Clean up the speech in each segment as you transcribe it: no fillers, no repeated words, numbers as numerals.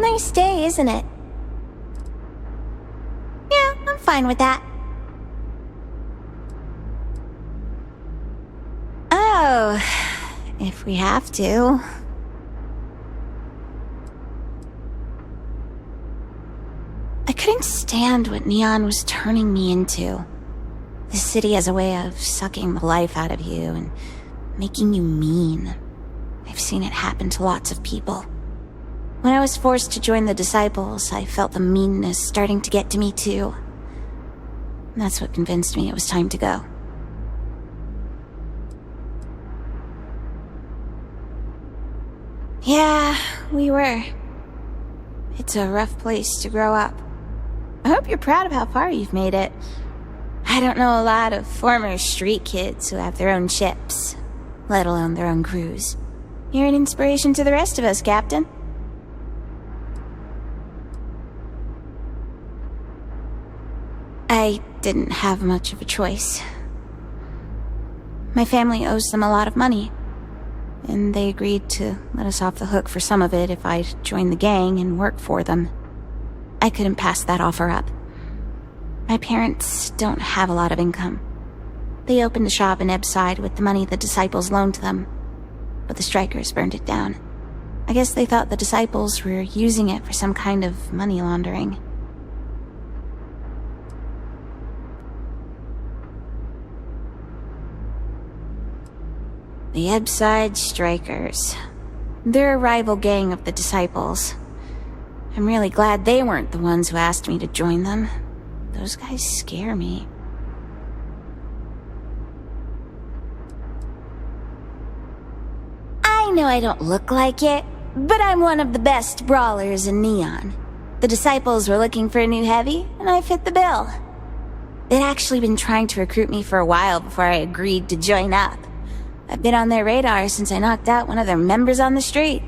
Nice day, isn't it? Yeah, I'm fine with that. Oh, if we have to. I couldn't stand what Neon was turning me into. The city has a way of sucking the life out of you and making you mean. I've seen it happen to lots of people. When I was forced to join the Disciples, I felt the meanness starting to get to me too. And that's what convinced me it was time to go. Yeah, we were. It's a rough place to grow up. I hope you're proud of how far you've made it. I don't know a lot of former street kids who have their own ships, let alone their own crews. You're an inspiration to the rest of us, Captain. I didn't have much of a choice. My family owes them a lot of money, and they agreed to let us off the hook for some of it if I'd join the gang and work for them. I couldn't pass that offer up. My parents don't have a lot of income. They opened a shop in Ebbside with the money the Disciples loaned them, but the strikers burned it down. I guess they thought the Disciples were using it for some kind of money laundering. The Ebbside Strikers. They're a rival gang of the Disciples. I'm really glad they weren't the ones who asked me to join them. Those guys scare me. I know I don't look like it, but I'm one of the best brawlers in Neon. The Disciples were looking for a new heavy, and I fit the bill. They'd actually been trying to recruit me for a while before I agreed to join up. I've been on their radar since I knocked out one of their members on the street.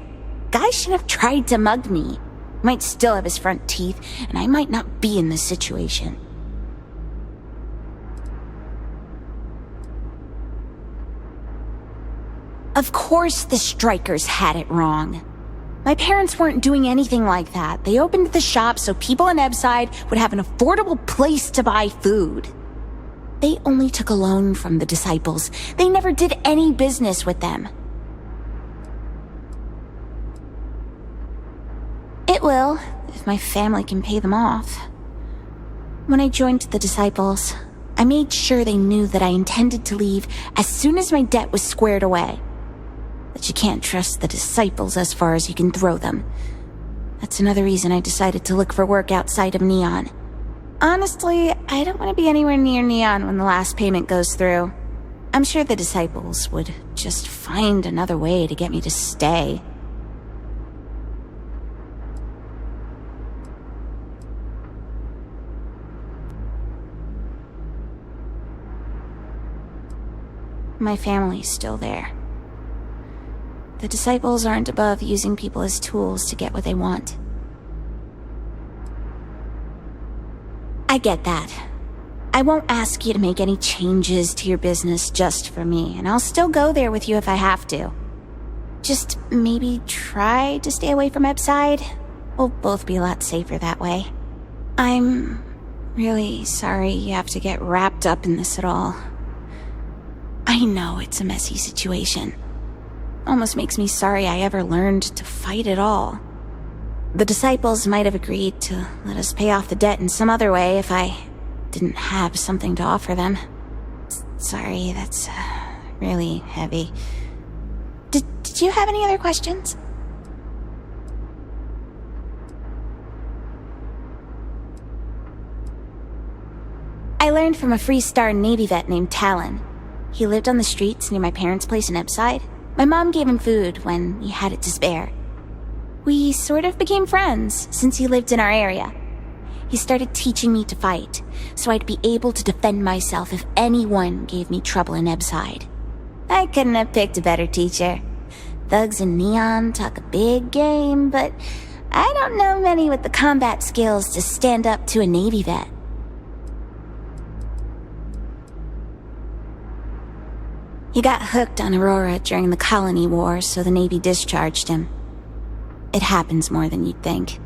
Guy should have tried to mug me. Might still have his front teeth, and I might not be in this situation. Of course the strikers had it wrong. My parents weren't doing anything like that. They opened the shop so people in Ebbside would have an affordable place to buy food. They only took a loan from the Disciples. They never did any business with them. It will, if my family can pay them off. When I joined the Disciples, I made sure they knew that I intended to leave as soon as my debt was squared away. But you can't trust the Disciples as far as you can throw them. That's another reason I decided to look for work outside of Neon. Honestly, I don't want to be anywhere near Neon when the last payment goes through. I'm sure the Disciples would just find another way to get me to stay. My family's still there. The Disciples aren't above using people as tools to get what they want. I get that. I won't ask you to make any changes to your business just for me, and I'll still go there with you if I have to. Just maybe try to stay away from Ebbside. We'll both be a lot safer that way. I'm really sorry you have to get wrapped up in this at all. I know it's a messy situation. Almost makes me sorry I ever learned to fight at all. The Disciples might have agreed to let us pay off the debt in some other way if I didn't have something to offer them. Sorry, that's really heavy. Did you have any other questions? I learned from a Freestar Navy vet named Talon. He lived on the streets near my parents' place in Ebbside. My mom gave him food when he had it to spare. We sort of became friends since he lived in our area. He started teaching me to fight, so I'd be able to defend myself if anyone gave me trouble in Ebbside. I couldn't have picked a better teacher. Thugs in Neon talk a big game, but I don't know many with the combat skills to stand up to a Navy vet. He got hooked on Aurora during the Colony War, so the Navy discharged him. it happens more than you'd think.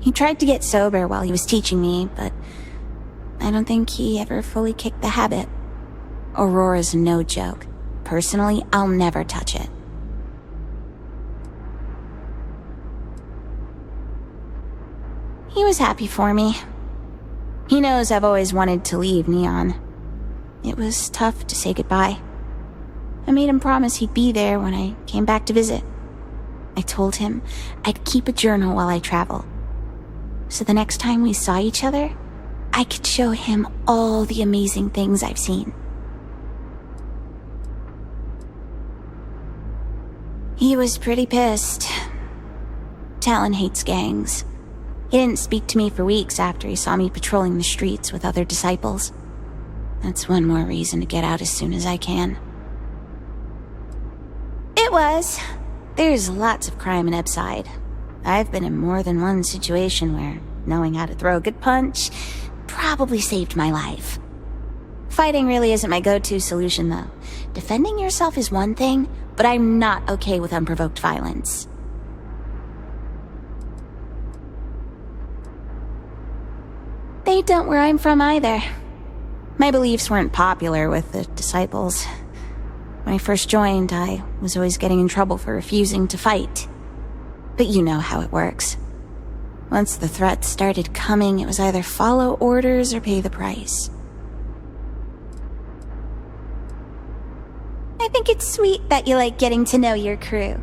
He tried to get sober while he was teaching me, but I don't think he ever fully kicked the habit. Aurora's no joke. Personally, I'll never touch it. He was happy for me. He knows I've always wanted to leave Neon. It was tough to say goodbye. I made him promise he'd be there when I came back to visit. I told him I'd keep a journal while I travel, so the next time we saw each other, I could show him all the amazing things I've seen. He was pretty pissed. Talon hates gangs. He didn't speak to me for weeks after he saw me patrolling the streets with other disciples. That's one more reason to get out as soon as I can. It was. There's lots of crime in Upside. I've been in more than one situation where knowing how to throw a good punch probably saved my life. Fighting really isn't my go-to solution, though. Defending yourself is one thing, but I'm not okay with unprovoked violence. They don't where I'm from either. My beliefs weren't popular with the disciples. When I first joined, I was always getting in trouble for refusing to fight. But you know how it works. Once the threats started coming, it was either follow orders or pay the price. I think it's sweet that you like getting to know your crew.